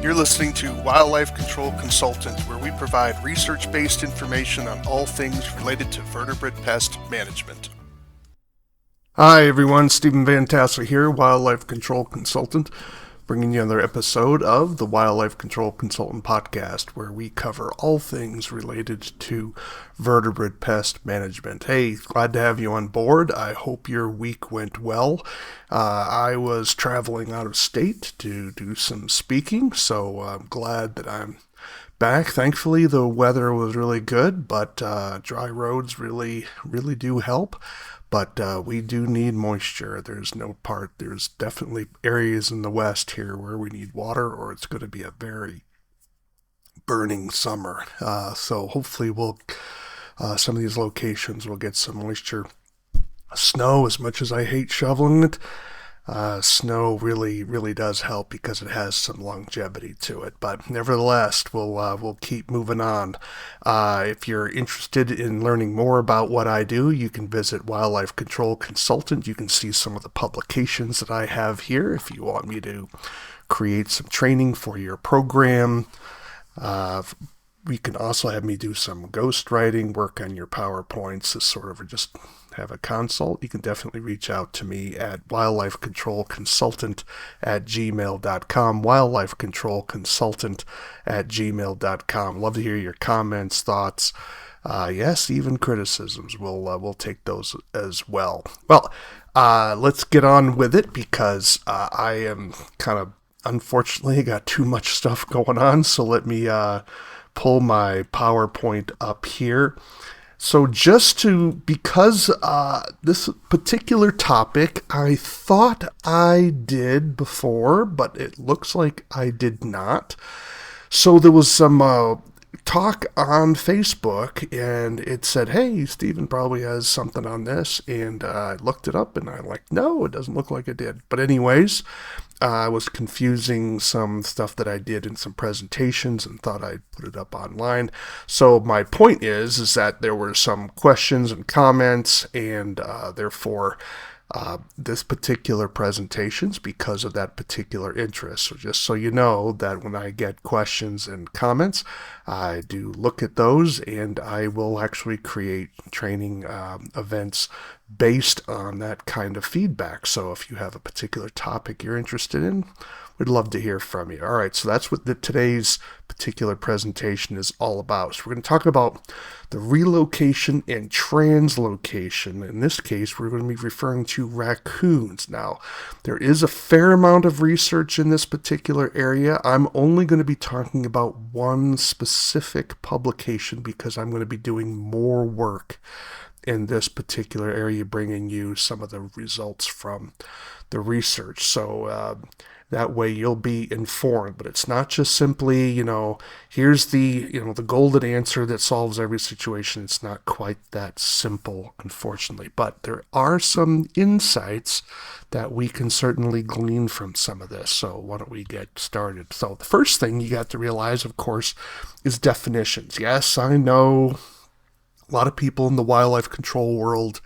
You're listening to Wildlife Control Consultant, where we provide research-based information on all things related to vertebrate pest management. Hi everyone, Stephen Vantassel here, Wildlife Control Consultant, bringing you another episode of the Wildlife Control Consultant podcast, where we cover all things related to vertebrate pest management. Hey, glad to have you on board. I hope your week went well. I was traveling out of state to do some speaking, so I'm glad that I'm back. Thankfully, the weather was really good, but dry roads really do help. But we do need moisture. There's definitely areas in the west here where we need water, or it's going to be a very burning summer. So hopefully some of these locations will get some moisture. Snow, as much as I hate shoveling it, snow really does help because it has some longevity to it. But nevertheless, we'll keep moving on. If you're interested in learning more about what I do, you can visit Wildlife Control Consultant. You can see some of the publications that I have here if you want me to create some training for your program. We can also have me do some ghostwriting, work on your PowerPoints, as sort of just have a consult. You can definitely reach out to me at wildlifecontrolconsultant@gmail.com, wildlifecontrolconsultant@gmail.com. Love to hear your comments, thoughts, yes, even criticisms. We'll take those as well. Well, let's get on with it because I am unfortunately got too much stuff going on, so let me pull my PowerPoint up here. So because this particular topic I thought I did before, but it looks like I did not. So there was some talk on Facebook, and it said, hey, Stephen probably has something on this, and I looked it up, and I'm like, no, it doesn't look like it did. But anyways, I was confusing some stuff that I did in some presentations and thought I'd put it up online. So my point is that there were some questions and comments, and therefore this particular presentation's because of that particular interest. So just so you know that when I get questions and comments, I do look at those, and I will actually create training events based on that kind of feedback. So if you have a particular topic you're interested in, we'd love to hear from you. All right, so that's what today's particular presentation is all about. So we're going to talk about the relocation and translocation. In this case, we're going to be referring to raccoons. Now, there is a fair amount of research in this particular area. I'm only going to be talking about one specific publication because I'm going to be doing more work in this particular area, bringing you some of the results from the research. So that way you'll be informed. But it's not just simply, here's the golden answer that solves every situation. It's not quite that simple, unfortunately. But there are some insights that we can certainly glean from some of this. So why don't we get started? So the first thing you got to realize, of course, is definitions. Yes, I know a lot of people in the wildlife control world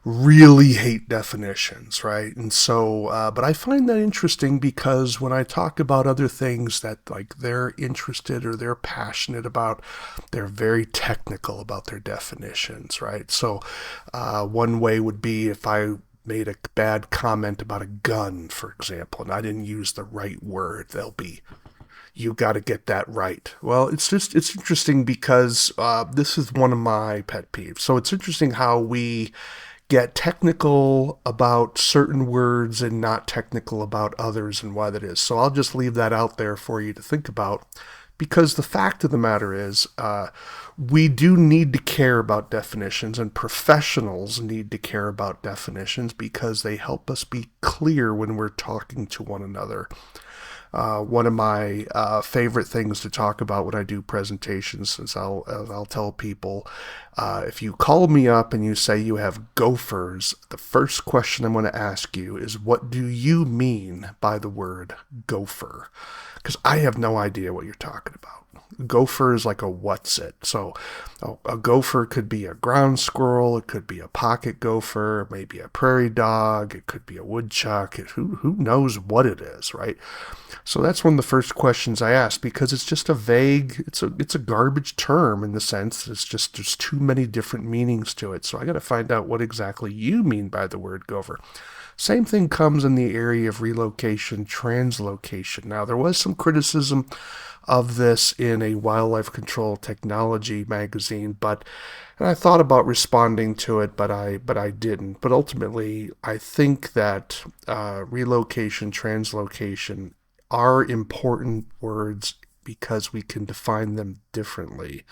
really hate definitions, right? And so, but I find that interesting because when I talk about other things that they're interested or they're passionate about, they're very technical about their definitions, right? So one way would be if I made a bad comment about a gun, for example, and I didn't use the right word, they'll be, you got to get that right. Well, it's interesting because this is one of my pet peeves. So it's interesting how we get technical about certain words and not technical about others and why that is. So I'll just leave that out there for you to think about, because the fact of the matter is we do need to care about definitions, and professionals need to care about definitions because they help us be clear when we're talking to one another. One of my favorite things to talk about when I do presentations is I'll tell people, if you call me up and you say you have gophers, the first question I'm going to ask you is, what do you mean by the word gopher? because I have no idea what you're talking about. Gopher is like a what's it. So a gopher could be a ground squirrel, it could be a pocket gopher, maybe a prairie dog, it could be a woodchuck. Who knows what it is, right? So that's one of the first questions I ask, because it's just a vague, it's a garbage term in the sense that it's just there's too many different meanings to it. So I got to find out what exactly you mean by the word gopher. Same thing comes in the area of relocation, translocation. Now, there was some criticism of this in a wildlife control technology magazine, and I thought about responding to it, but I didn't. But ultimately, I think that relocation, translocation are important words because we can define them differently.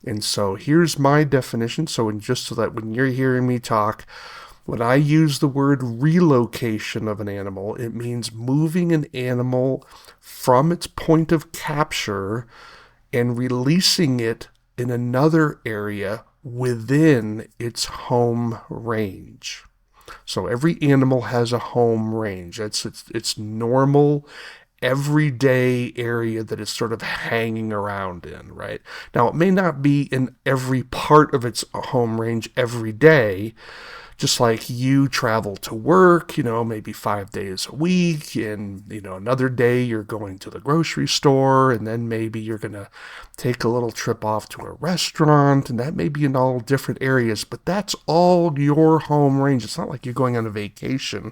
And so here's my definition. Just so that when you're hearing me talk, when I use the word relocation of an animal, it means moving an animal from its point of capture and releasing it in another area within its home range. So every animal has a home range. It's normal, everyday area that it's sort of hanging around in, right? Now, it may not be in every part of its home range every day, just like you travel to work, maybe 5 days a week, and, another day you're going to the grocery store, and then maybe you're going to take a little trip off to a restaurant, and that may be in all different areas, but that's all your home range. It's not like you're going on a vacation,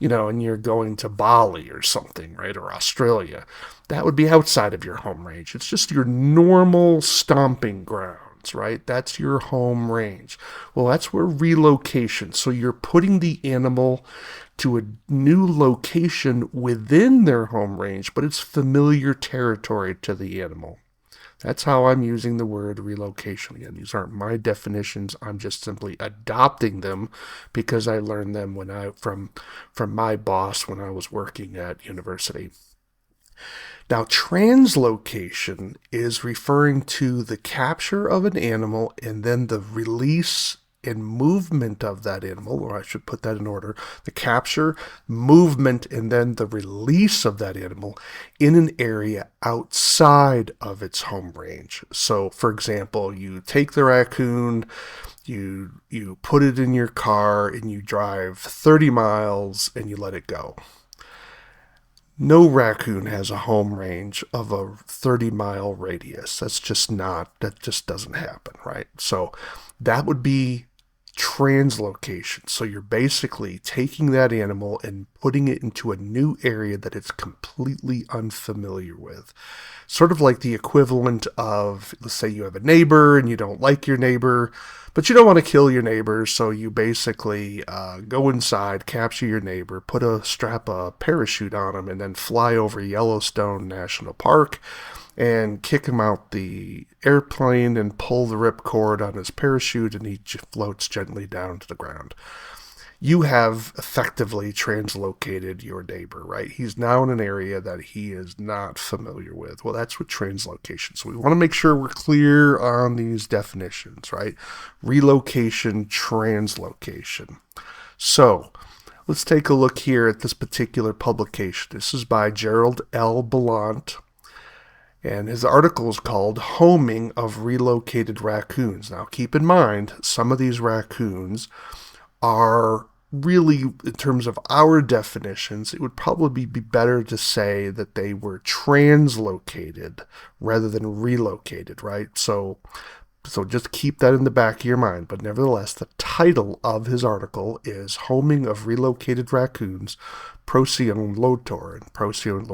and you're going to Bali or something, right, or Australia. That would be outside of your home range. It's just your normal stomping ground. Right? That's your home range. Well, that's where relocation. So you're putting the animal to a new location within their home range, but it's familiar territory to the animal. That's how I'm using the word relocation. Again, these aren't my definitions. I'm just simply adopting them because I learned them from my boss when I was working at university. Now, translocation is referring to the capture of an animal and then the release and movement of that animal, or I should put that in order, the capture, movement, and then the release of that animal in an area outside of its home range. So, for example, you take the raccoon, you put it in your car, and you drive 30 miles, and you let it go. No raccoon has a home range of a 30-mile radius. That just doesn't happen, right? So that would be translocation. So you're basically taking that animal and putting it into a new area that it's completely unfamiliar with. Sort of like the equivalent of, let's say you have a neighbor and you don't like your neighbor, but you don't want to kill your neighbor, so you basically go inside, capture your neighbor, strap a parachute on him, and then fly over Yellowstone National Park and kick him out the airplane and pull the ripcord on his parachute, and he floats gently down to the ground. You have effectively translocated your neighbor, right? He's now in an area that he is not familiar with. Well, that's what translocation. So we want to make sure we're clear on these definitions, right? Relocation, translocation. So let's take a look here at this particular publication. This is by Jerrold L. Belant, and his article is called Homing of Relocated Raccoons. Now, keep in mind, some of these raccoons are really, in terms of our definitions, it would probably be better to say that they were translocated rather than relocated, right? So just keep that in the back of your mind. But nevertheless, the title of his article is Homing of Relocated Raccoons, Procyon lotor. And Procyon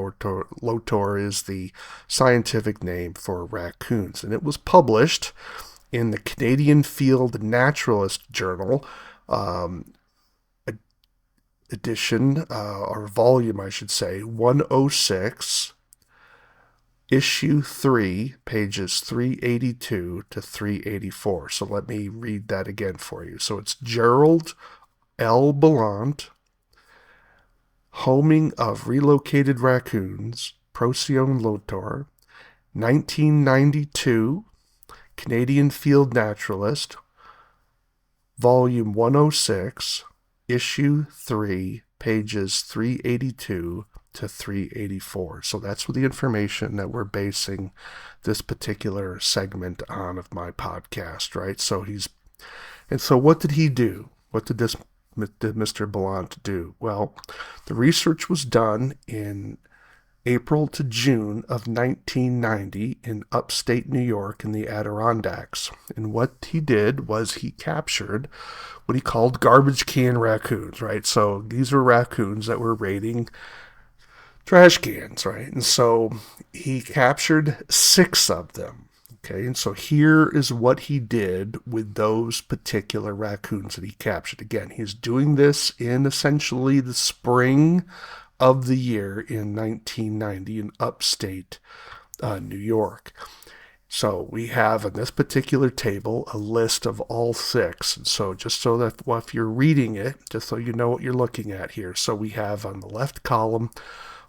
lotor is the scientific name for raccoons. And it was published in the Canadian Field-Naturalist journal, edition, or volume, I should say, 106, issue 3, pages 382 to 384. So let me read that again for you. So it's Jerrold L. Belant, Homing of Relocated Raccoons, Procyon lotor, 1992, Canadian Field-Naturalist, volume 106, issue 3, pages 382 to 384. So that's the information that we're basing this particular segment on of my podcast, right? So what did he do? What did Mr. Belant do? Well, the research was done in April to June of 1990 in upstate New York in the Adirondacks. And what he did was he captured what he called garbage can raccoons, right? So these were raccoons that were raiding trash cans, right? And so he captured 6 of them. Okay, and so here is what he did with those particular raccoons that he captured. Again, he's doing this in essentially the spring of the year in 1990 in upstate New York. So we have in this particular table a list of all 6. And so just so that if you're reading it, just so you know what you're looking at here. So we have on the left column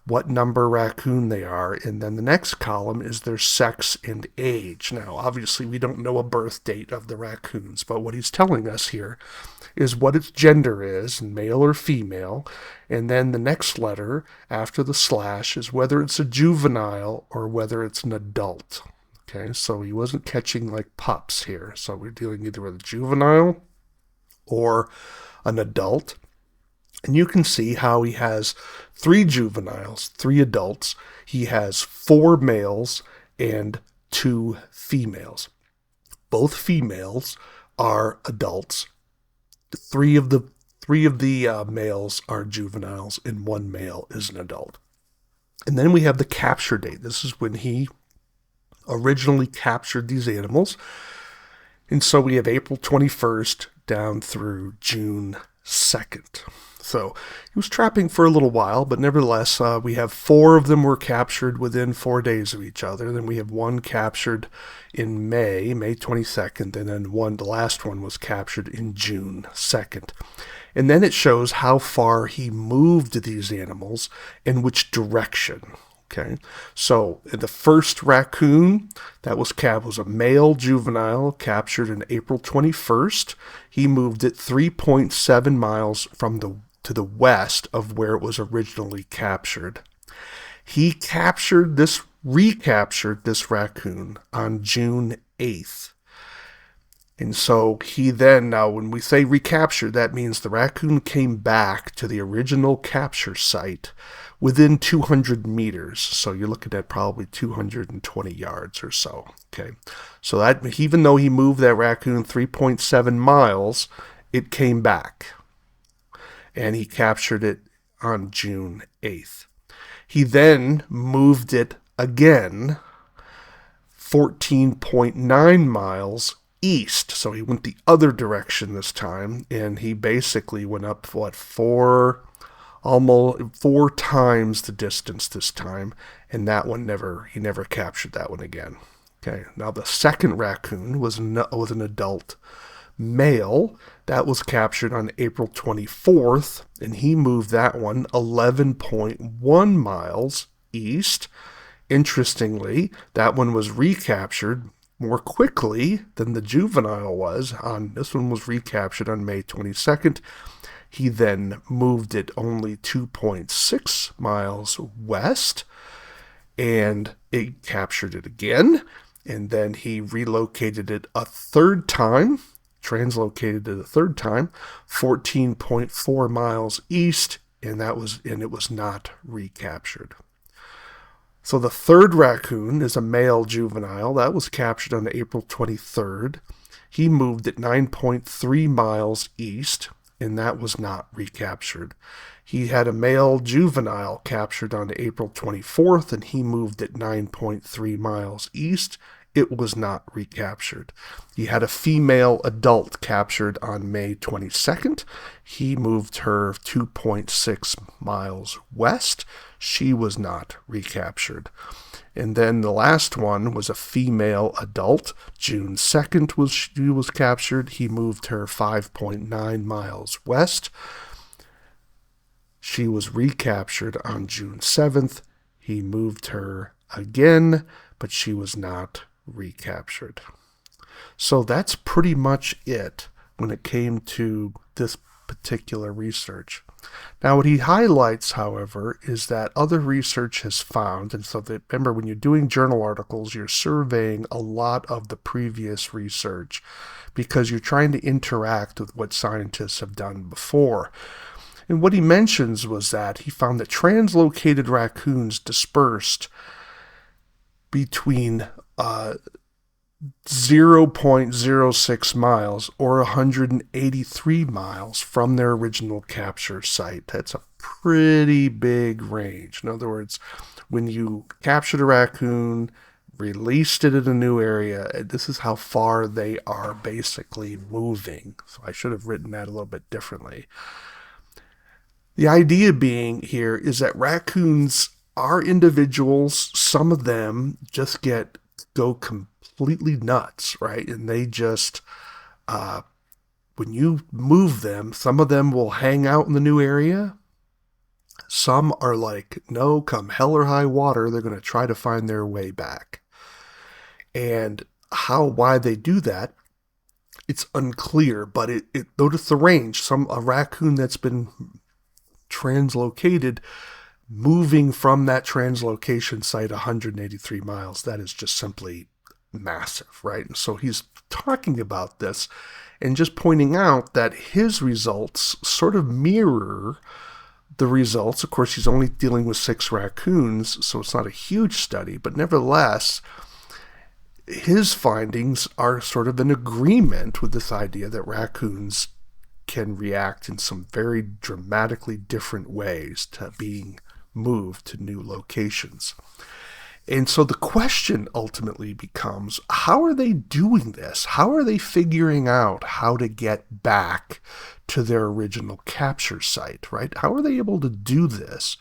what number raccoon they are, and then the next column is their sex and age. Now, obviously, we don't know a birth date of the raccoons, but what he's telling us here is what its gender is, male or female, and then the next letter after the slash is whether it's a juvenile or whether it's an adult. Okay, so he wasn't catching like pups here, so we're dealing either with a juvenile or an adult. And you can see how he has 3 juveniles, 3 adults. He has 4 males and 2 females. Both females are adults. 3 of the males are juveniles, and 1 male is an adult. And then we have the capture date. This is when he originally captured these animals. And so we have April 21st down through June 2nd. So he was trapping for a little while, but nevertheless, we have 4 of them were captured within 4 days of each other. Then we have 1 captured in May 22nd, and then the last one was captured in June 2nd. And then it shows how far he moved these animals and which direction. Okay, so the first raccoon that was a male juvenile captured on April 21st. He moved it 3.7 miles to the west of where it was originally captured. He recaptured this raccoon on June 8th. And so now when we say recaptured, that means the raccoon came back to the original capture site within 200 meters. So you're looking at probably 220 yards or so. Okay. So that even though he moved that raccoon 3.7 miles, it came back. And he captured it on June 8th. He then moved it again 14.9 miles east. So he went the other direction this time, and he basically went up, almost 4 times the distance this time, and that one he never captured that one again. Okay, now the second raccoon was an adult male that was captured on April 24th, and he moved that one 11.1 miles east. Interestingly, that one was recaptured more quickly than the juvenile was. This one was recaptured on May 22nd. He then moved it only 2.6 miles west, and it captured it again. And then he relocated it a third time, translocated it a third time, 14.4 miles east, and it was not recaptured. So the third raccoon is a male juvenile that was captured on April 23rd. He moved it 9.3 miles east, and that was not recaptured. He had a male juvenile captured on April 24th, and he moved it 9.3 miles east. It was not recaptured. He had a female adult captured on May 22nd. He moved her 2.6 miles west. She was not recaptured. And then the last one was a female adult. June 2nd she was captured. He moved her 5.9 miles west. She was recaptured on June 7th. He moved her again, but she was not recaptured. So that's pretty much it when it came to this particular research. Now, what he highlights, however, is that other research has found, and so that, remember, when you're doing journal articles, you're surveying a lot of the previous research because you're trying to interact with what scientists have done before. And what he mentions was that he found that translocated raccoons dispersed between 0.06 miles or 183 miles from their original capture site. That's a pretty big range. In other words, when you captured a raccoon, released it in a new area, this is how far they are basically moving. So I should have written that a little bit differently. The idea being here is that raccoons are individuals. Some of them just go completely nuts, right? And they just, when you move them, some of them will hang out in the new area. Some are like, no, come hell or high water, they're going to try to find their way back. And why they do that, it's unclear, but notice the range. A raccoon that's been translocated, moving from that translocation site 183 miles, that is just simply massive, right? And so he's talking about this and just pointing out that his results sort of mirror the results. Of course, he's only dealing with 6 raccoons, so it's not a huge study, but nevertheless, his findings are sort of in agreement with this idea that raccoons can react in some very dramatically different ways to being moved to new locations. And so the question ultimately becomes, how are they doing this? How are they figuring out how to get back to their original capture site, right? How are they able to do this?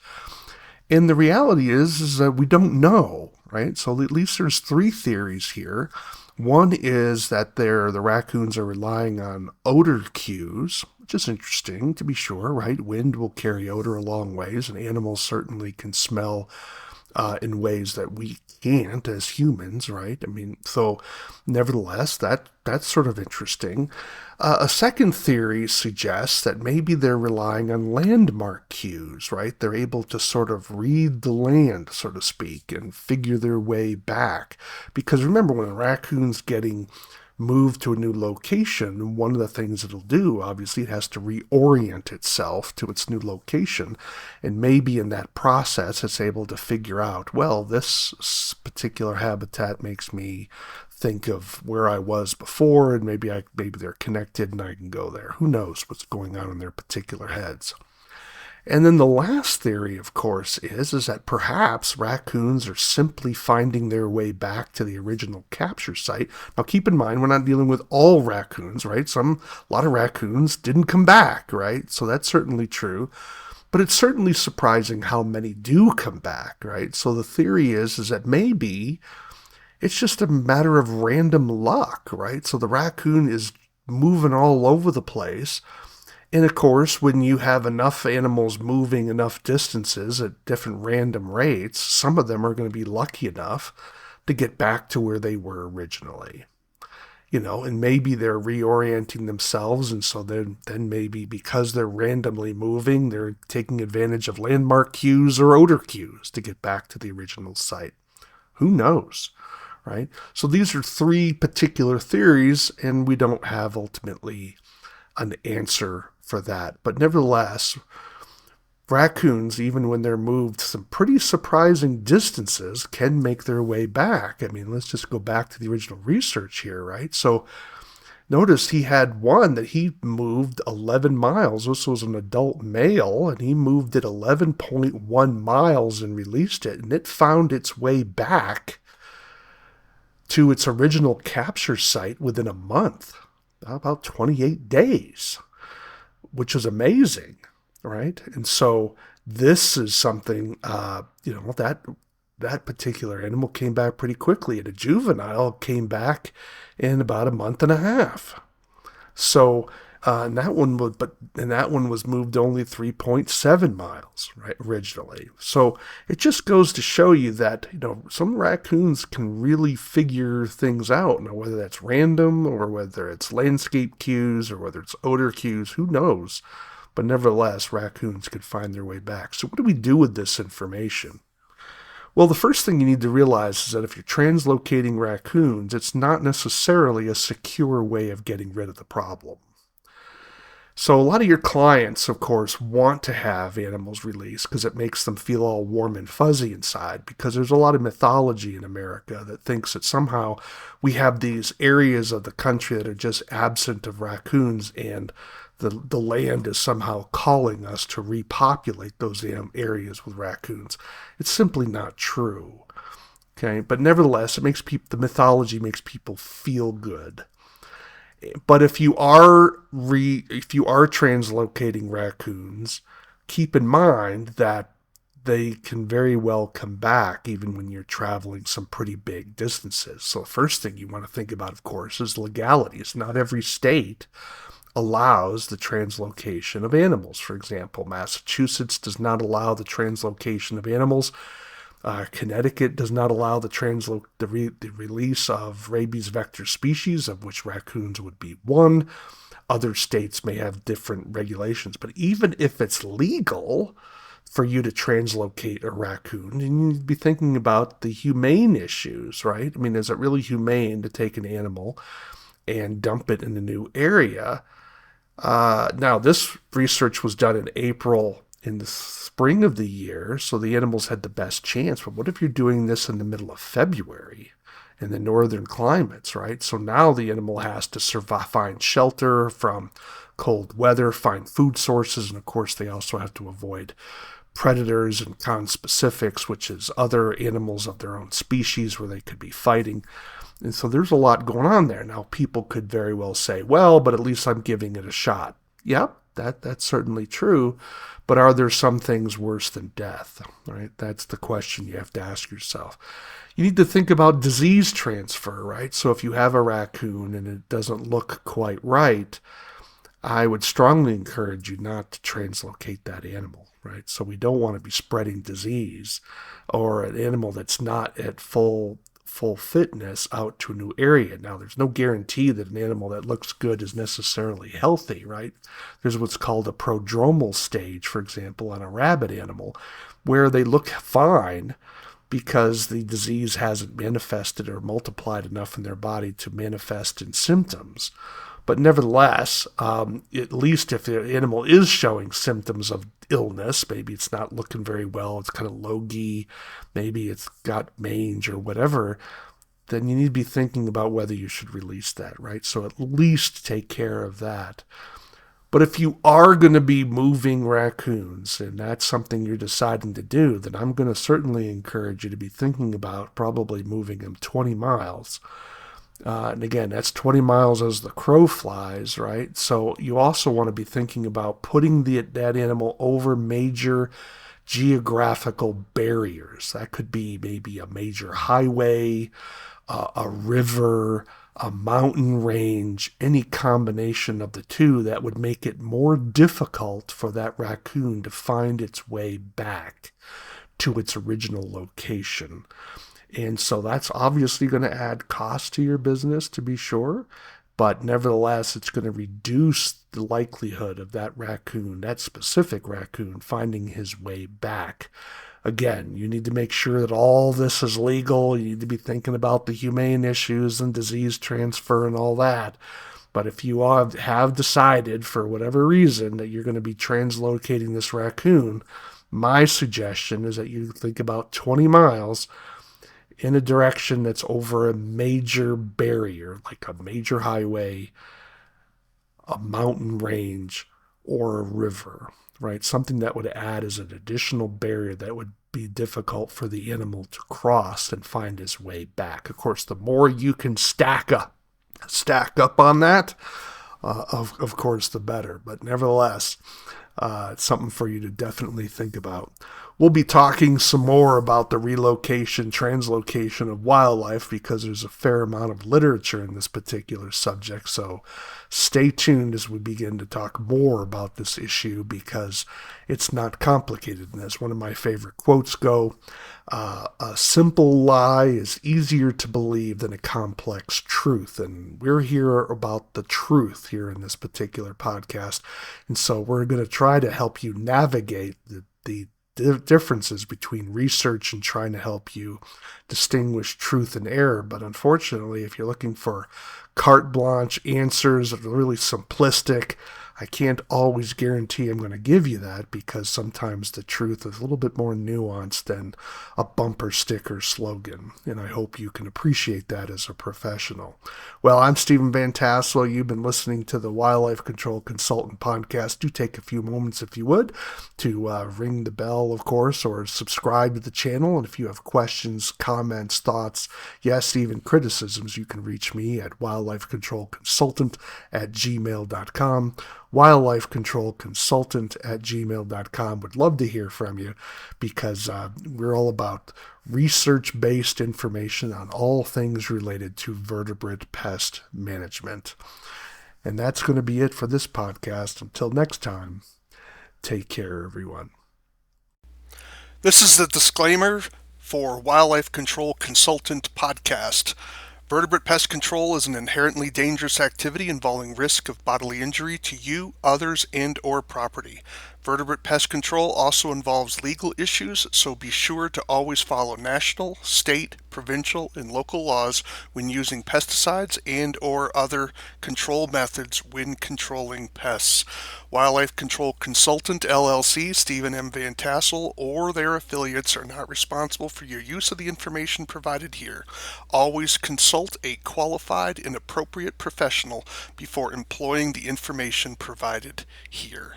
And the reality is that we don't know, right? So at least there's 3 theories here. One is that the raccoons are relying on odor cues, which is interesting to be sure, right? Wind will carry odor a long ways, and animals certainly can smell in ways that we can't as humans, right? I mean, so nevertheless, that's sort of interesting. A second theory suggests that maybe they're relying on landmark cues, right? They're able to sort of read the land, so to speak, and figure their way back. Because remember, when a raccoon's getting moved to a new location, one of the things it'll do, obviously, it has to reorient itself to its new location. And maybe in that process, it's able to figure out, well, this particular habitat makes me think of where I was before, and maybe they're connected and I can go there. Who knows what's going on in their particular heads? And then the last theory, of course, is that perhaps raccoons are simply finding their way back to the original capture site. Now, keep in mind, we're not dealing with all raccoons, right? A lot of raccoons didn't come back, right? So that's certainly true. But it's certainly surprising how many do come back, right? So the theory is that maybe it's just a matter of random luck, right? So the raccoon is moving all over the place. And of course, when you have enough animals moving enough distances at different random rates, some of them are going to be lucky enough to get back to where they were originally. And maybe they're reorienting themselves, and so then maybe because they're randomly moving, they're taking advantage of landmark cues or odor cues to get back to the original site. Who knows, right? So these are 3 particular theories, and we don't have ultimately an answer for that. But nevertheless, raccoons, even when they're moved some pretty surprising distances, can make their way back. I mean, let's just go back to the original research here, right? So notice he had one that he moved 11 miles. This was an adult male, and he moved it 11.1 miles and released it, and it found its way back to its original capture site within a month, about 28 days, which is amazing, right? And so this is something, that particular animal came back pretty quickly, and a juvenile came back in about a month and a half. So and that one was moved only 3.7 miles, right, originally. So it just goes to show you that some raccoons can really figure things out. Now, whether that's random or whether it's landscape cues or whether it's odor cues, who knows? but nevertheless, raccoons could find their way back. So what do we do with this information? Well, the first thing you need to realize is that if you're translocating raccoons, it's not necessarily a secure way of getting rid of the problem. So a lot of your clients, of course, want to have animals released because it makes them feel all warm and fuzzy inside, because there's a lot of mythology in America that thinks that somehow we have these areas of the country that are just absent of raccoons, and the land is somehow calling us to repopulate those areas with raccoons. It's simply not true. Okay, but nevertheless, it makes the mythology makes people feel good. But if you are translocating raccoons, keep in mind that they can very well come back even when you're traveling some pretty big distances. So the first thing you want to think about, of course, is legalities. Not every state allows the translocation of animals. For example, Massachusetts does not allow the translocation of animals. Connecticut does not allow the release of rabies vector species, of which raccoons would be one. Other states may have different regulations, but even if it's legal for you to translocate a raccoon, you need to be thinking about the humane issues, right? I mean, is it really humane to take an animal and dump it in a new area? Now, this research was done in April in the spring of the year, so the animals had the best chance. But what if you're doing this in the middle of February in the northern climates, right? So now the animal has to survive, find shelter from cold weather, find food sources, and of course they also have to avoid predators and conspecifics, which is other animals of their own species where they could be fighting. And so there's a lot going on there. Now, people could very well say, well, but at least I'm giving it a shot. Yep, that's certainly true. But are there some things worse than death, right? That's the question you have to ask yourself. You need to think about disease transfer, right? So if you have a raccoon and it doesn't look quite right, I would strongly encourage you not to translocate that animal, right? So we don't want to be spreading disease or an animal that's not at full fitness out to a new area. Now, there's no guarantee that an animal that looks good is necessarily healthy, right? There's what's called a prodromal stage, for example, on a rabbit animal, where they look fine because the disease hasn't manifested or multiplied enough in their body to manifest in symptoms. But nevertheless, at least if the animal is showing symptoms of illness, maybe it's not looking very well, it's kind of logy, maybe it's got mange or whatever, then you need to be thinking about whether you should release that, right? So at least take care of that. But if you are going to be moving raccoons, and that's something you're deciding to do, then I'm going to certainly encourage you to be thinking about probably moving them 20 miles. And again, that's 20 miles as the crow flies, right? So you also want to be thinking about putting that animal over major geographical barriers. That could be maybe a major highway, a river, a mountain range, any combination of the two that would make it more difficult for that raccoon to find its way back to its original location. And so that's obviously going to add cost to your business, to be sure, but nevertheless, it's going to reduce the likelihood of that raccoon, that specific raccoon, finding his way back. Again, you need to make sure that all this is legal. You need to be thinking about the humane issues and disease transfer and all that. But if you have decided, for whatever reason, that you're going to be translocating this raccoon, my suggestion is that you think about 20 miles in a direction that's over a major barrier, like a major highway, a mountain range, or a river, right? Something that would add as an additional barrier that would be difficult for the animal to cross and find his way back. Of course, the more you can stack up on that, of course, the better. But nevertheless, it's something for you to definitely think about. We'll be talking some more about the relocation, translocation of wildlife, because there's a fair amount of literature in this particular subject. So stay tuned as we begin to talk more about this issue, because it's not complicated. And as one of my favorite quotes go, a simple lie is easier to believe than a complex truth. And we're here about the truth here in this particular podcast. And so we're going to try to help you navigate the differences between research and trying to help you distinguish truth and error. But unfortunately, if you're looking for carte blanche answers that are really simplistic, I can't always guarantee I'm going to give you that, because sometimes the truth is a little bit more nuanced than a bumper sticker slogan, and I hope you can appreciate that as a professional. Well, I'm Stephen Vantassel. You've been listening to the Wildlife Control Consultant Podcast. Do take a few moments, if you would, to ring the bell, of course, or subscribe to the channel. And if you have questions, comments, thoughts, yes, even criticisms, you can reach me at wildlifecontrolconsultant@gmail.com. wildlifecontrolconsultant@gmail.com. Would love to hear from you, because we're all about research-based information on all things related to vertebrate pest management. And that's going to be it for this podcast. Until next time, take care, everyone. This is the disclaimer for Wildlife Control Consultant Podcast. Vertebrate pest control is an inherently dangerous activity involving risk of bodily injury to you, others, and/or property. Vertebrate pest control also involves legal issues, so be sure to always follow national, state, provincial, and local laws when using pesticides and/or other control methods when controlling pests. Wildlife Control Consultant LLC, Stephen M. Vantassel, or their affiliates are not responsible for your use of the information provided here. Always consult a qualified and appropriate professional before employing the information provided here.